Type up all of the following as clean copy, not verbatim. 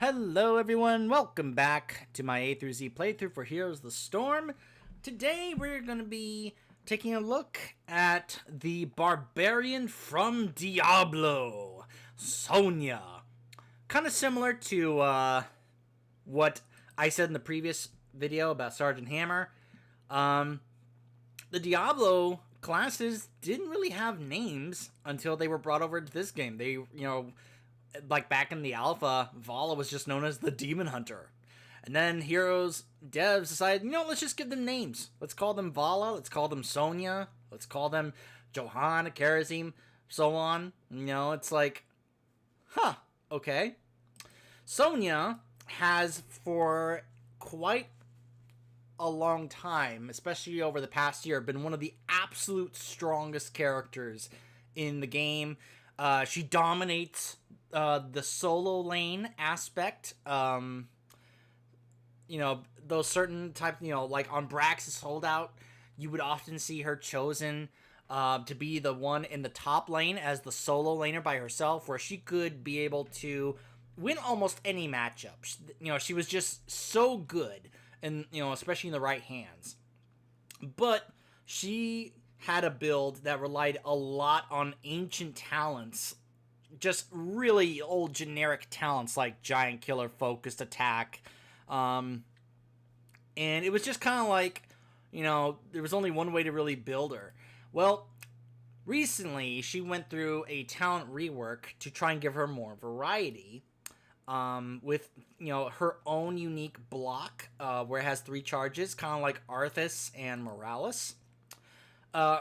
Hello everyone, welcome back to my A through Z playthrough for Heroes of the Storm. Today we're going to be taking a look at the Barbarian from Diablo, Sonya. Kind of similar to what I said in the previous video about Sergeant Hammer. The Diablo classes didn't really have names until they were brought over to this game. Like back in the alpha, Vala was just known as the Demon Hunter. And then Heroes devs decided, let's just give them names. Let's call them Vala, let's call them Sonya, let's call them Johanna, Karazim, so on. It's like, okay. Sonya has for quite a long time, especially over the past year, been one of the absolute strongest characters in the game. She dominates the solo lane aspect. Those certain type, like on Brax's holdout, you would often see her chosen to be the one in the top lane as the solo laner by herself, where she could be able to win almost any matchup. She was just so good, and especially in the right hands. But she had a build that relied a lot on ancient talents, just really old generic talents like Giant Killer, Focused Attack, and it was just kind of like, there was only one way to really build her. Well, recently she went through a talent rework to try and give her more variety, with her own unique block, where it has 3 charges, kind of like Arthas and Morales.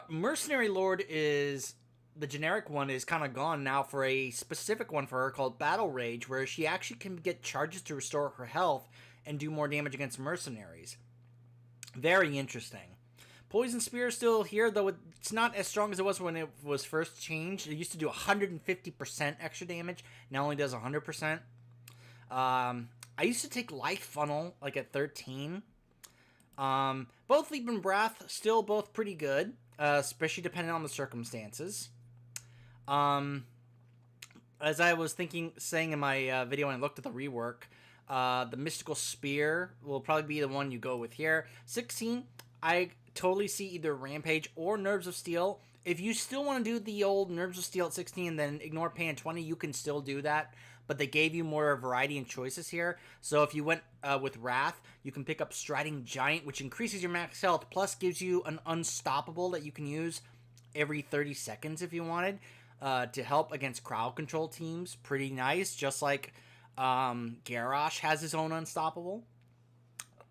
Mercenary Lord is the generic one, is kind of gone now for a specific one for her called Battle Rage, where she actually can get charges to restore her health and do more damage against mercenaries. Very interesting. Poison Spear is still here, though it's not as strong as it was when it was first changed. It used to do 150% extra damage, now only does 100%. I used to take Life Funnel like at 13. Both Leap and Breath, still both pretty good, especially depending on the circumstances. As I was saying in my video when I looked at the rework, the Mystical Spear will probably be the one you go with here. 16, I totally see either Rampage or Nerves of Steel. If you still want to do the old Nerves of Steel at 16 and then ignore Pain at 20, you can still do that. But they gave you more variety and choices here. So if you went with Wrath, you can pick up Striding Giant, which increases your max health, plus gives you an Unstoppable that you can use every 30 seconds if you wanted, to help against crowd control teams. Pretty nice, just like Garrosh has his own Unstoppable.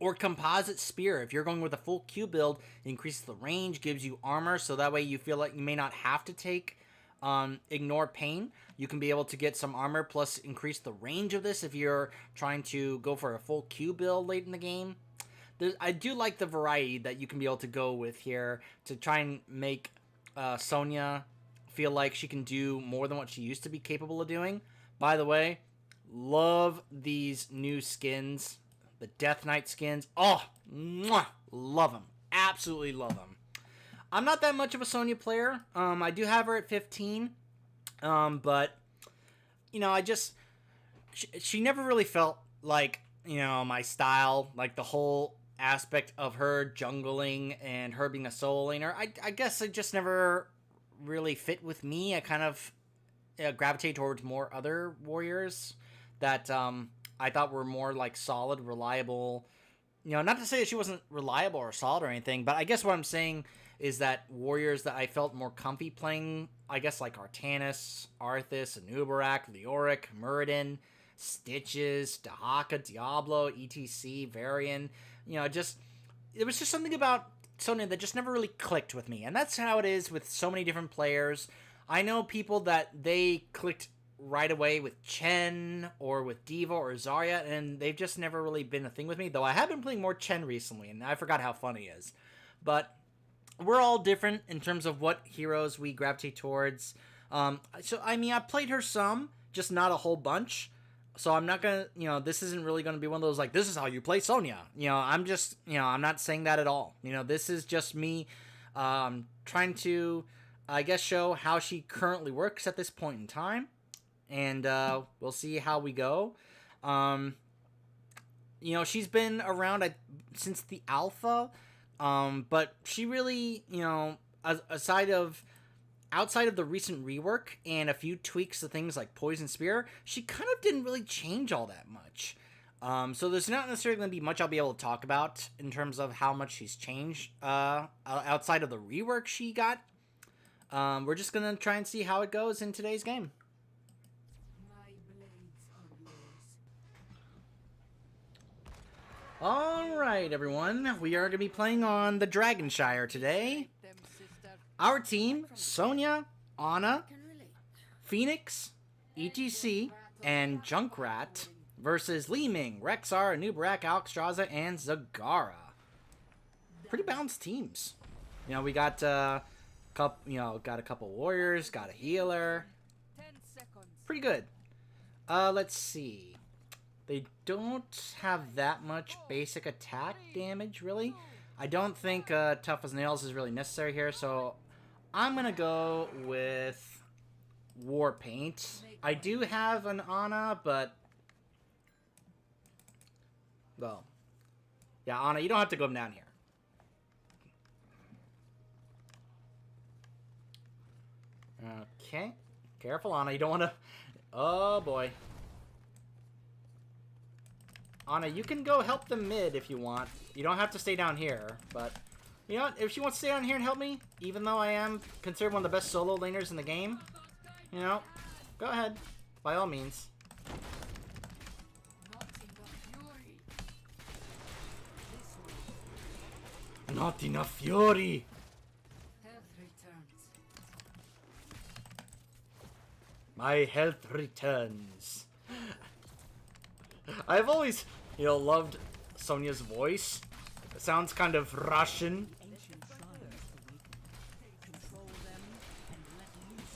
Or Composite Spear. If you're going with a full Q build, it increases the range, gives you armor, so that way you feel like you may not have to take Ignore Pain. You can be able to get some armor, plus increase the range of this if you're trying to go for a full Q build late in the game. I do like the variety that you can be able to go with here to try and make Sonya feel like she can do more than what she used to be capable of doing. By the way, love these new skins. The Death Knight skins. Oh, mwah, love them. Absolutely love them. I'm not that much of a Sonya player. I do have her at 15. But, she never really felt like, my style. Like the whole aspect of her jungling and her being a solo laner. I guess it just never really fit with me. I kind of gravitate towards more other warriors that, I thought were more like solid, reliable. Not to say that she wasn't reliable or solid or anything, but I guess what I'm saying is that warriors that I felt more comfy playing, I guess like Artanis, Arthas, Anubarak, Leoric, Muradin, Stitches, Dahaka, Diablo, ETC, Varian. There was just something about Sonya that just never really clicked with me. And that's how it is with so many different players. I know people that they clicked right away with Chen or with Diva or Zarya, and they've just never really been a thing with me, though I have been playing more Chen recently, and I forgot how fun he is. But we're all different in terms of what heroes we gravitate towards. I played her some, just not a whole bunch, so I'm not gonna, this isn't really gonna be one of those, like, this is how you play Sonya. I'm not saying that at all. This is just me trying to, I guess, show how she currently works at this point in time. And we'll see how we go. You know, she's been around since the alpha, but she really, you know, outside of the recent rework and a few tweaks to things like Poison Spear, she kind of didn't really change all that much. So there's not necessarily going to be much I'll be able to talk about in terms of how much she's changed outside of the rework she got. We're just going to try and see how it goes in today's game. Alright, everyone. We are going to be playing on the Dragonshire today. Our team, Sonya, Anna, Phoenix, ETC, and Junkrat versus Li Ming, Rexxar, Anubarak, Alexstrasza, and Zagara. Pretty balanced teams. You know, we got a couple warriors, got a healer. Pretty good. Let's see. They don't have that much basic attack damage, really. I don't think Tough as Nails is really necessary here, so I'm gonna go with Warpaint. I do have an Ana, but well, yeah, Ana, you don't have to go down here. Okay, careful, Ana. You don't want to. Oh boy. Ana, you can go help the mid if you want. You don't have to stay down here, but you know what? If she wants to stay down here and help me, even though I am considered one of the best solo laners in the game, you know, go ahead. By all means. Not enough fury! My health returns. I've always, you know, loved Sonya's voice. It sounds kind of Russian.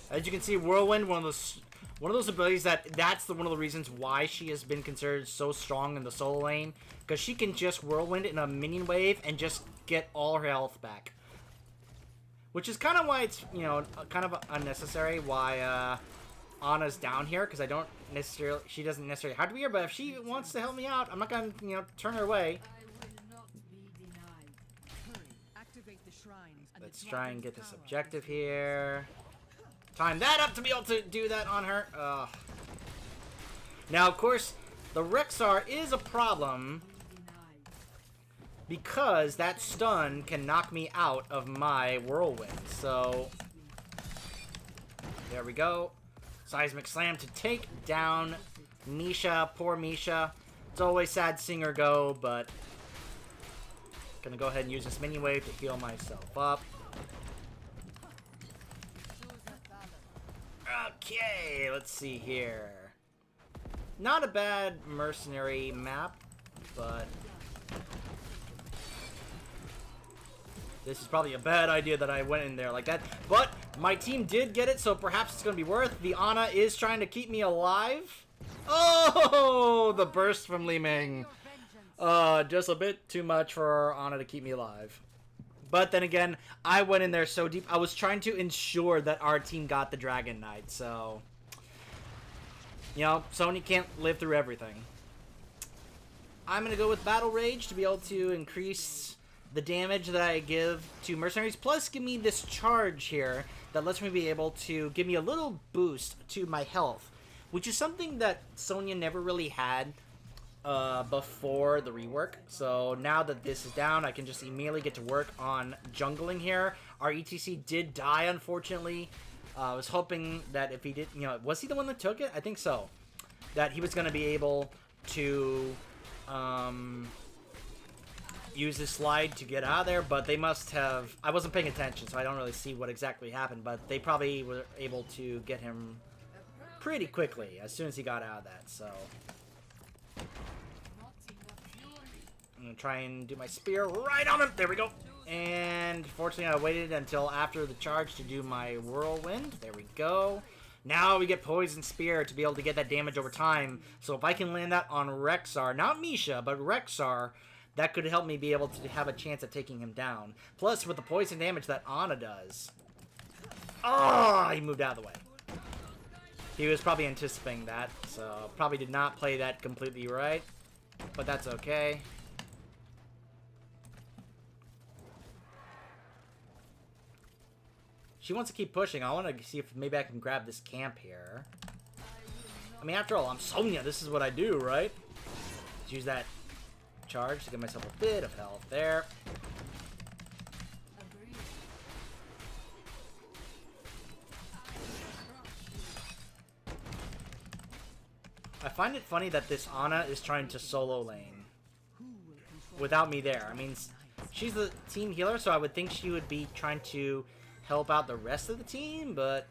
As you can see, Whirlwind, one of those abilities that's one of the reasons why she has been considered so strong in the solo lane, because she can just Whirlwind in a minion wave and just get all her health back. Which is kind of why it's, you know, kind of unnecessary why Anna's down here, because she doesn't necessarily have to be here, but if she wants to help me out, I'm not gonna, you know, turn her away. Let's try and get this objective here. Time that up to be able to do that on her. Now, of course, the Rexxar is a problem because that stun can knock me out of my Whirlwind. So, there we go. Seismic Slam to take down Misha. Poor Misha. It's always sad seeing her go, but gonna go ahead and use this mini wave to heal myself up. Okay, let's see here. Not a bad mercenary map, but this is probably a bad idea that I went in there like that. But my team did get it, so perhaps it's going to be worth. The Ana is trying to keep me alive. Oh, the burst from Li Ming. Just a bit too much for Ana to keep me alive. But then again, I went in there so deep. I was trying to ensure that our team got the Dragon Knight, so you know, Sonya can't live through everything. I'm going to go with Battle Rage to be able to increase the damage that I give to mercenaries, plus give me this charge here that lets me be able to give me a little boost to my health, which is something that Sonya never really had before the rework. So now that this is down, I can just immediately get to work on jungling here. Our ETC did die, unfortunately. I was hoping that if he did, you know, was he the one that took it? I think so. That he was going to be able to use his slide to get out of there, but they must have... I wasn't paying attention, so I don't really see what exactly happened, but they probably were able to get him pretty quickly as soon as he got out of that, so... I'm going to try and do my spear right on him. There we go. And fortunately, I waited until after the charge to do my whirlwind. There we go. Now we get Poison Spear to be able to get that damage over time. So if I can land that on Rexxar, not Misha, but Rexxar, that could help me be able to have a chance at taking him down. Plus, with the poison damage that Ana does. Oh, he moved out of the way. He was probably anticipating that, so probably did not play that completely right. But that's okay. She wants to keep pushing. I want to see if maybe I can grab this camp here. I mean, after all, I'm Sonya. This is what I do, right? Let's use that charge to give myself a bit of health there. I find it funny that this Ana is trying to solo lane without me there. I mean, she's the team healer, so I would think she would be trying to help out the rest of the team, but...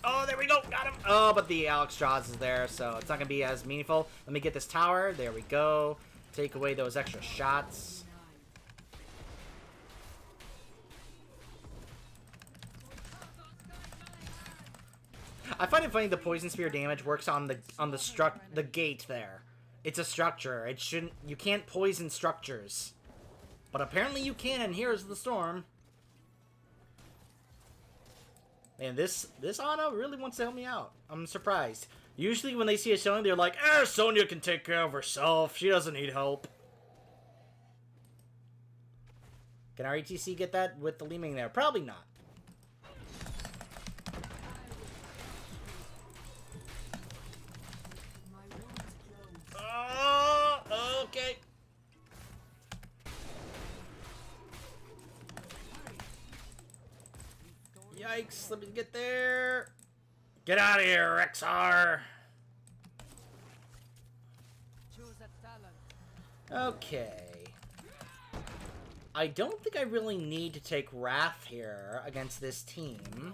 Oh, there we go! Got him! Oh, but the Alex Strauss is there, so it's not going to be as meaningful. Let me get this tower. There we go. Take away those extra shots. I find it funny the poison spear damage works on the gate there. It's a structure. It shouldn't. You can't poison structures, but apparently you can. And here's the storm. Man, this Ana really wants to help me out. I'm surprised. Usually when they see a Sonya, they're like, Sonya can take care of herself. She doesn't need help. Can our ETC get that with the Li Ming there? Probably not. Oh, okay. Yikes, let me get there. Get out of here, Rexar. Okay. I don't think I really need to take Wrath here against this team.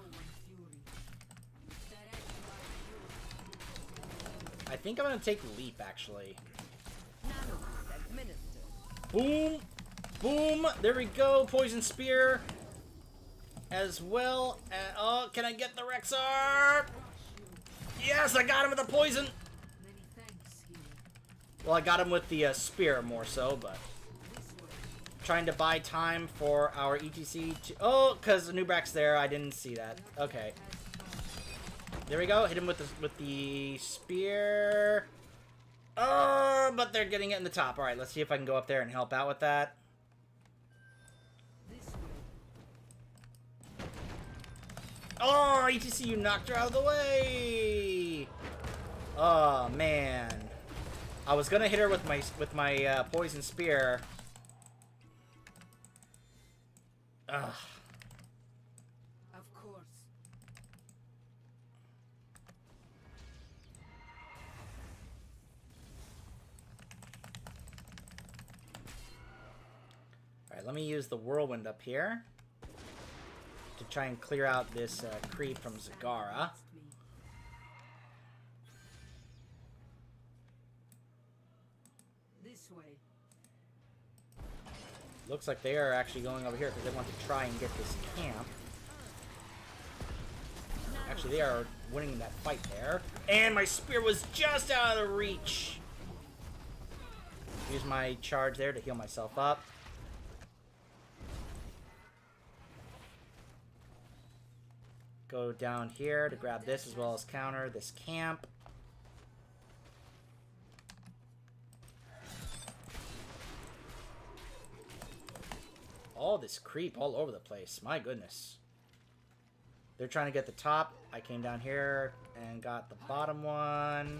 I think I'm going to take Leap, actually. Boom! Boom! There we go! Poison Spear! As well. Oh, can I get the Rexar? Yes, I got him with the poison! Well, I got him with the spear more so, but... Trying to buy time for our ETC to... Oh, because Nubrak's there. I didn't see that. Okay. There we go. Hit him with the spear. Oh, but they're getting it in the top. All right, let's see if I can go up there and help out with that. Oh, ETC, you knocked her out of the way. Oh man, I was gonna hit her with my poison spear. Ugh. Alright, let me use the whirlwind up here to try and clear out this creep from Zagara. This way. Looks like they are actually going over here because they want to try and get this camp. Actually, they are winning that fight there. And my spear was just out of reach. Use my charge there to heal myself up. Go down here to grab this as well as counter this camp. All this creep all over the place. My goodness. They're trying to get the top. I came down here and got the bottom one.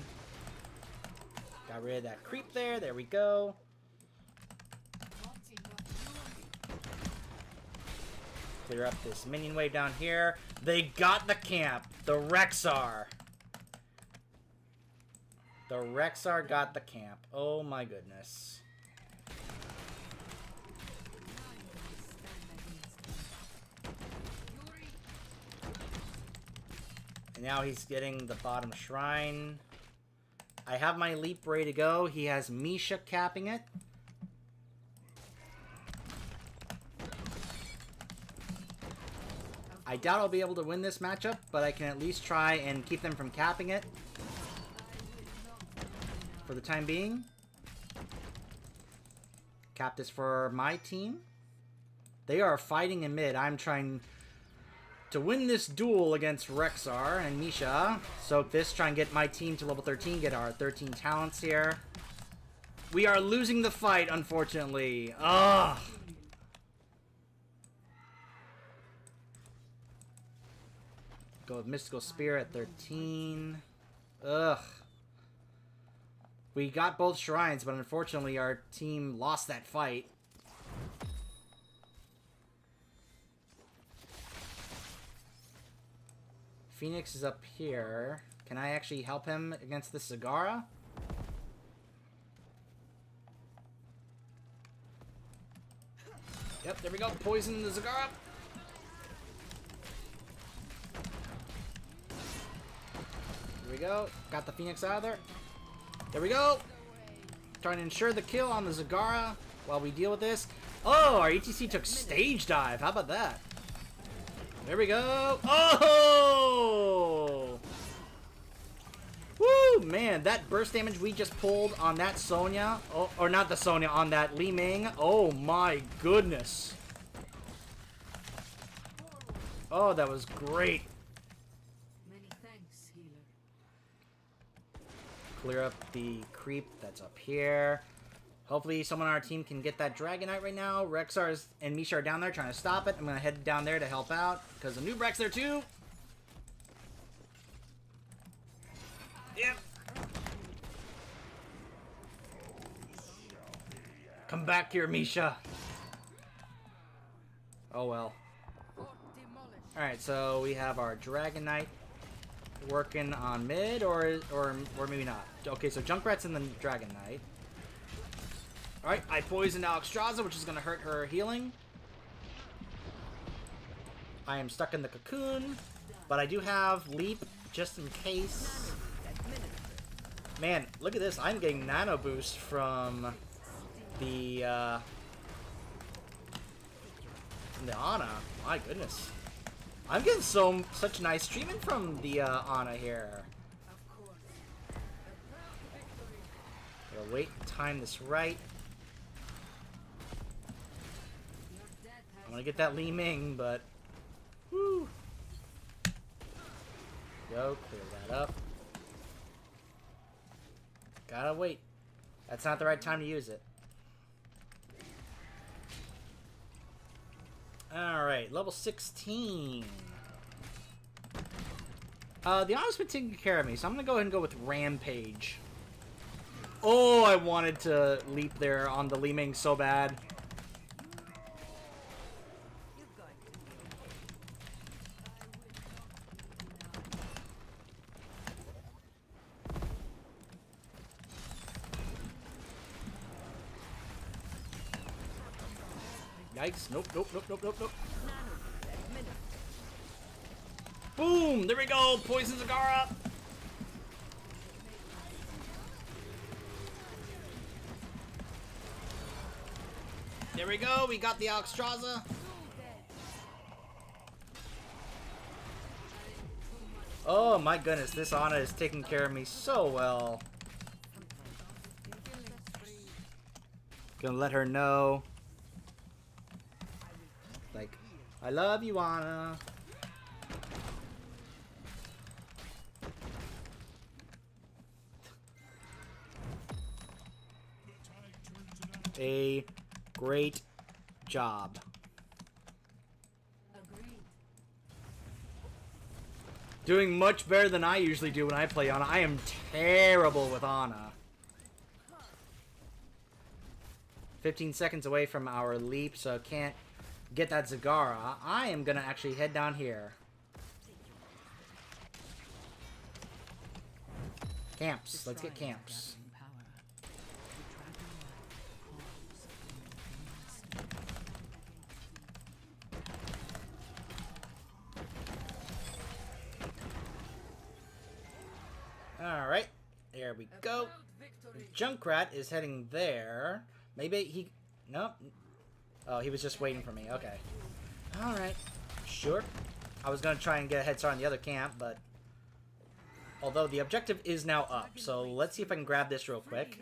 Got rid of that creep there. There we go. Clear up this minion wave down here. They got the camp. The Rexar. The Rexar got the camp. Oh my goodness. And now he's getting the bottom shrine. I have my leap ready to go. He has Misha capping it. I doubt I'll be able to win this matchup, but I can at least try and keep them from capping it for the time being. Cap this for my team. They are fighting in mid. I'm trying to win this duel against Rexar and Misha. Soak this, try and get my team to level 13, get our 13 talents here. We are losing the fight, unfortunately. Ugh. Go with Mystical Spear at 13. Ugh. We got both shrines, but unfortunately our team lost that fight. Phoenix is up here. Can I actually help him against the Zagara? Yep, there we go. Poison the Zagara. Here we go. Got the Phoenix out of there. There we go. Trying to ensure the kill on the Zagara while we deal with this. Oh, our ETC took stage dive. How about that? There we go. Oh! Woo, man, that burst damage we just pulled on that Sonya, oh, or not the Sonya, on that Li Ming. Oh my goodness. Oh, that was great. Many thanks, healer. Clear up the creep that's up here. Hopefully someone on our team can get that Dragonite right now. Rexar and Misha are down there trying to stop it. I'm going to head down there to help out because the noob Rex there too. Yep. Come back here, Misha. Oh well. Alright, so we have our Dragonite working on mid, or maybe not. Okay, so Junkrat's in the Dragonite. Alright, I poisoned Alexstrasza, which is going to hurt her healing. I am stuck in the cocoon, but I do have Leap just in case. Man, look at this. I'm getting Nano Boost from the Ana. My goodness. I'm getting such nice treatment from the Ana here. Gotta wait and time this right. I'm gonna get that Li Ming, but woo. Go, clear that up. Gotta wait. That's not the right time to use it. Alright, level 16. The Ana's been taking care of me, so I'm gonna go ahead and go with Rampage. Oh, I wanted to leap there on the Li Ming so bad. Yikes. Nope, nope, nope, nope, nope, nope. Boom! There we go! Poison Zagara! There we go! We got the Alexstrasza! Oh my goodness, this Ana is taking care of me so well. Gonna let her know. Like, I love you, Ana. A great job. Agreed. Doing much better than I usually do when I play Ana. I am terrible with Ana. 15 seconds away from our leap, so can't get that Zagara. I am gonna actually head down here. Camps. Let's get camps. Alright. There we go. Junkrat is heading there. Maybe he... Nope. Oh, he was just waiting for me. Okay. Alright. Sure. I was going to try and get a head start on the other camp, but... Although the objective is now up, so let's see if I can grab this real quick.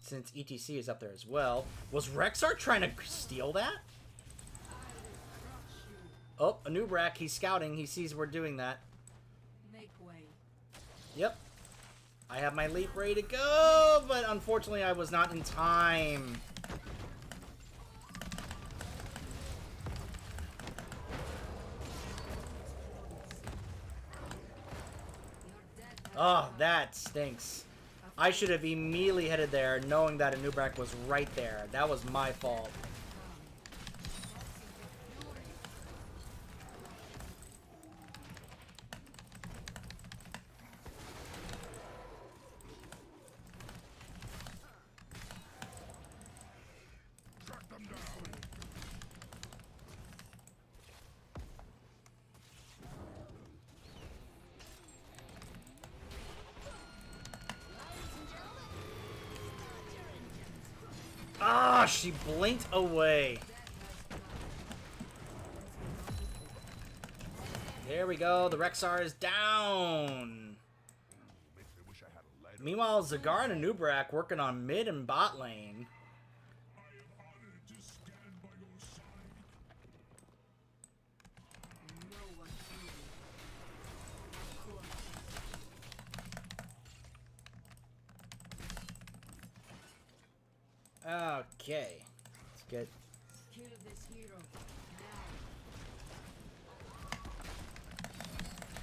since ETC is up there as well. Was Rexar trying to steal that? Oh, a new Brack. He's scouting. He sees we're doing that. Make way. Yep. I have my leap ready to go, but unfortunately I was not in time. Oh, that stinks. I should have immediately headed there knowing that a Nubrak was right there. That was my fault. Ah, she blinked away. There we go. The Rexar is down. Meanwhile, Zagar and Anubrak working on mid and bot lane. Okay, let's get. Kill this hero now.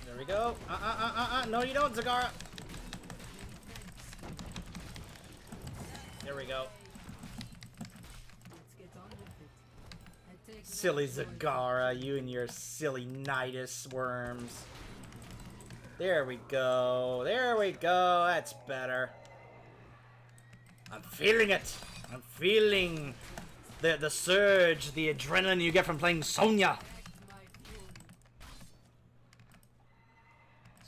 There we go. No, you don't, Zagara. There we go. Let's get on with it. I take Silly no joy. Zagara, you and your silly Nidus worms. There we go. There we go. That's better. I'm feeling it. I'm feeling the surge, the adrenaline you get from playing Sonya.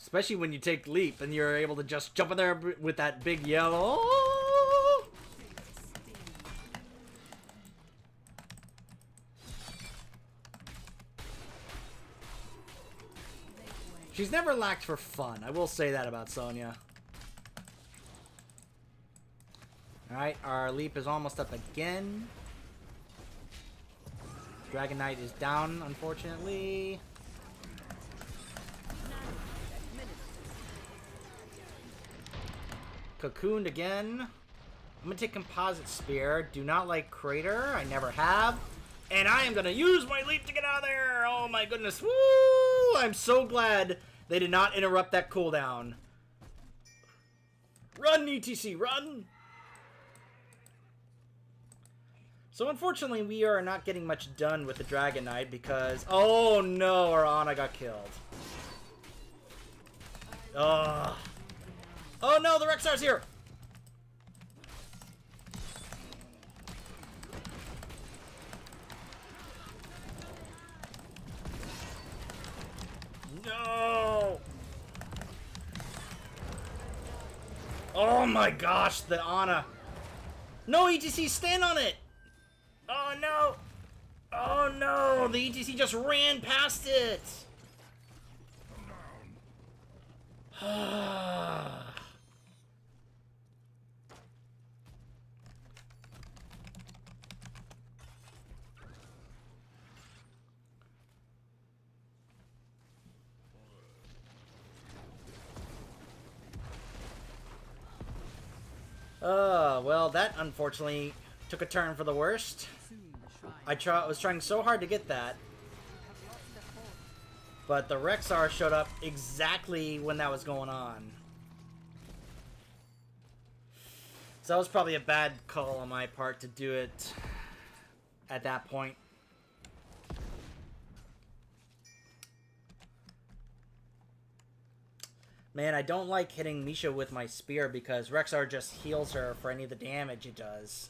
Especially when you take leap and you're able to just jump in there with that big yellow. She's never lacked for fun. I will say that about Sonya. Alright, our leap is almost up again. Dragon Knight is down, unfortunately. Cocooned again. I'm gonna take Composite Spear. Do not like Crater. I never have. And I am gonna use my leap to get out of there. Oh my goodness. Woo! I'm so glad they did not interrupt that cooldown. Run, ETC, run! So unfortunately, we are not getting much done with the Dragon Knight because... Oh no, our Ana got killed. Ugh. Oh no, the Rexar's here! No! Oh my gosh, the Ana. No, ETC, stand on it! Oh no! Oh no! The ETC just ran past it! Well, that unfortunately took a turn for the worst. I was trying so hard to get that. But the Rexar showed up exactly when that was going on. So that was probably a bad call on my part to do it at that point. Man, I don't like hitting Misha with my spear because Rexar just heals her for any of the damage it does.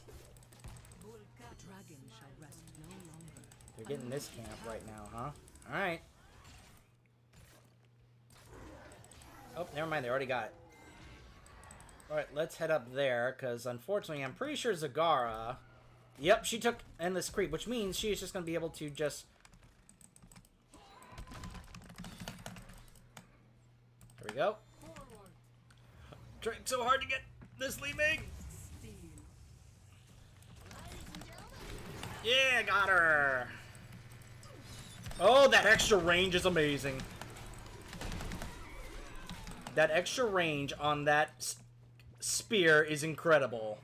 They're getting this camp right now, huh? Alright. Oh, never mind, they already got it. Alright, let's head up there, because unfortunately, I'm pretty sure Zagara... Yep, she took Endless Creep, which means she's just going to be able to just... There we go. Trying so hard to get this leaping. Yeah, got her. Oh, that extra range is amazing. That extra range on that spear is incredible.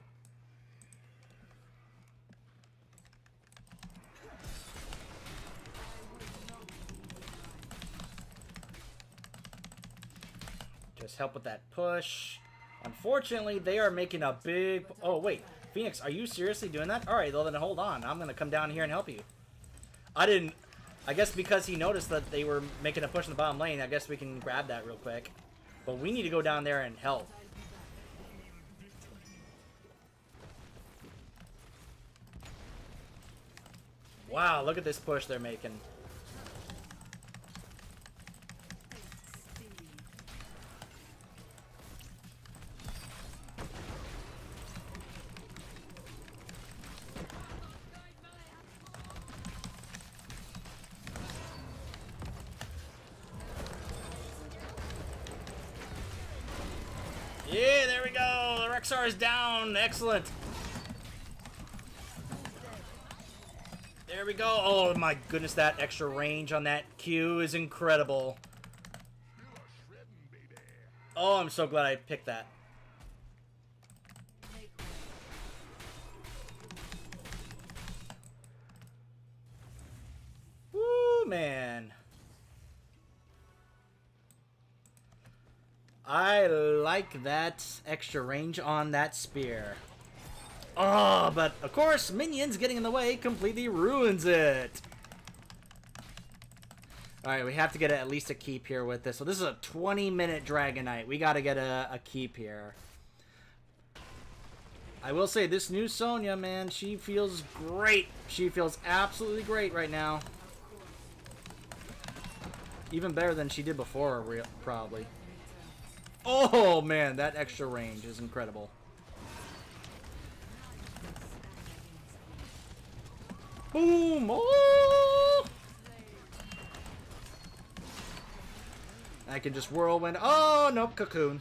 Just help with that push. Unfortunately, they are making a big... Oh, wait. Phoenix, are you seriously doing that? Alright, well then hold on. I'm going to come down here and help you. I didn't... I guess because he noticed that they were making a push in the bottom lane, I guess we can grab that real quick. But we need to go down there and help. Wow, look at this push they're making. Yeah, there we go. The Rexar is down. Excellent. There we go. Oh my goodness, that extra range on that Q is incredible. Oh, I'm so glad I picked that. Woo, man. I like that extra range on that spear. Oh, but of course, minions getting in the way completely ruins it. Alright, we have to get at least a keep here with this. So this is a 20-minute Dragonite. We got to get a keep here. I will say, this new Sonya, man, she feels great. She feels absolutely great right now. Even better than she did before, probably. Oh, man, that extra range is incredible. Boom! Oh! I can just whirlwind. Oh, nope, cocoon.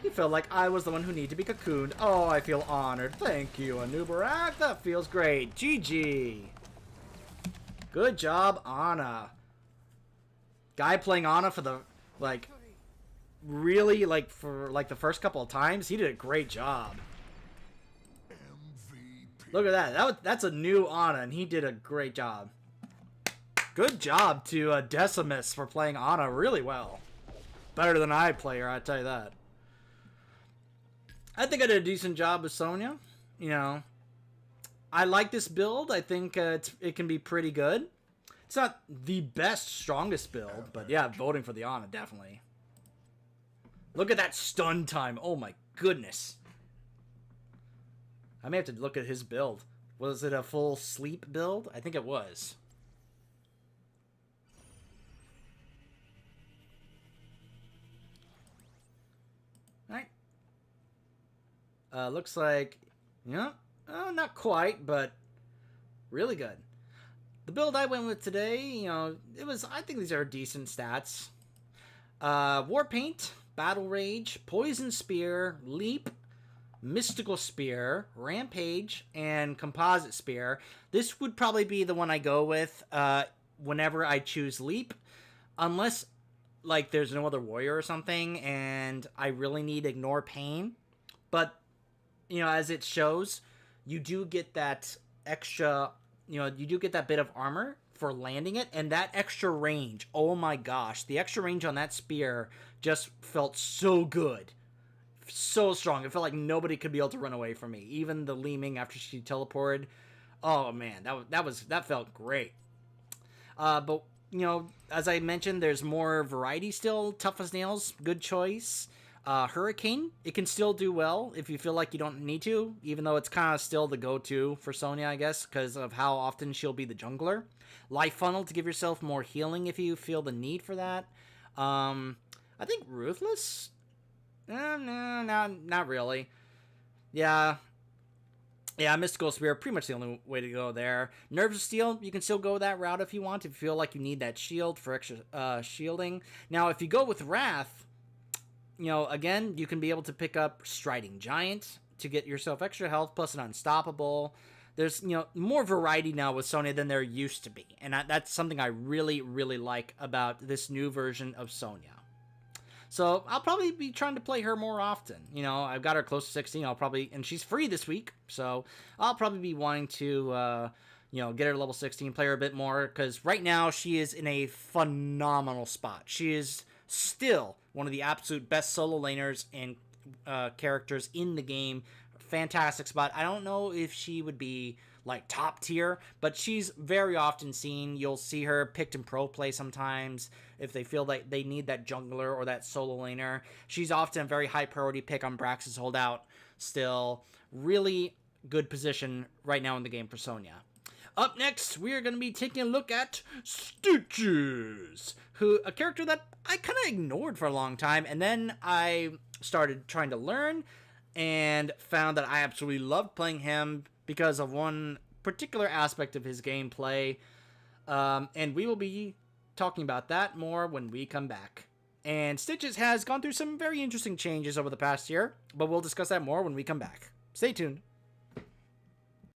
You felt like I was the one who needed to be cocooned. Oh, I feel honored. Thank you, Anubarak. That feels great. GG. Good job, Ana. Guy playing Ana for the, like, really, like, for, like, the first couple of times, he did a great job. Look at that. That's a new Ana, and he did a great job. Good job to Decimus for playing Ana really well. Better than I play her, I tell you that. I think I did a decent job with Sonya. You know, I like this build. I think it can be pretty good. It's not the best, strongest build, but yeah, voting for the Ana, definitely. Look at that stun time. Oh my goodness. I may have to look at his build. Was it a full sleep build? I think it was. Alright. Looks like, yeah, not quite, but really good. The build I went with today, you know, I think these are decent stats. War Paint, Battle Rage, Poison Spear, Leap, Mystical Spear, Rampage, and Composite Spear. This would probably be the one I go with whenever I choose Leap. Unless, like, there's no other warrior or something, and I really need Ignore Pain. But, you know, as it shows, you do get that extra... You know, you do get that bit of armor for landing it, and that extra range, oh my gosh, the extra range on that spear just felt so good. So strong. It felt like nobody could be able to run away from me. Even the Leeming after she teleported. Oh man, that felt great. But, you know, as I mentioned, there's more variety still. Tough as Nails, good choice. Hurricane, it can still do well if you feel like you don't need to, even though it's kind of still the go-to for Sonya, I guess, because of how often she'll be the jungler. Life Funnel to give yourself more healing if you feel the need for that. I think Ruthless? No, not really. Yeah, Mystical Spear, pretty much the only way to go there. Nerves of Steel, you can still go that route if you want, if you feel like you need that shield for extra shielding. Now, if you go with Wrath, you know, again, you can be able to pick up Striding Giant to get yourself extra health plus an unstoppable. There's, more variety now with Sonya than there used to be. And that's something I really, really like about this new version of Sonya. So I'll probably be trying to play her more often. I've got her close to 16. And she's free this week. So I'll probably be wanting to, get her to level 16, play her a bit more. Because right now she is in a phenomenal spot. She is still one of the absolute best solo laners and characters in the game. Fantastic spot. I don't know if she would be like top tier, but she's very often seen. You'll see her picked in pro play sometimes if they feel like they need that jungler or that solo laner. She's often a very high priority pick on Brax's holdout. Still, really good position right now in the game for Sonya. Up next, we are going to be taking a look at Stitches, a character that I kind of ignored for a long time, and then I started trying to learn and found that I absolutely loved playing him because of one particular aspect of his gameplay. And we will be talking about that more when we come back. And Stitches has gone through some very interesting changes over the past year, but we'll discuss that more when we come back. Stay tuned.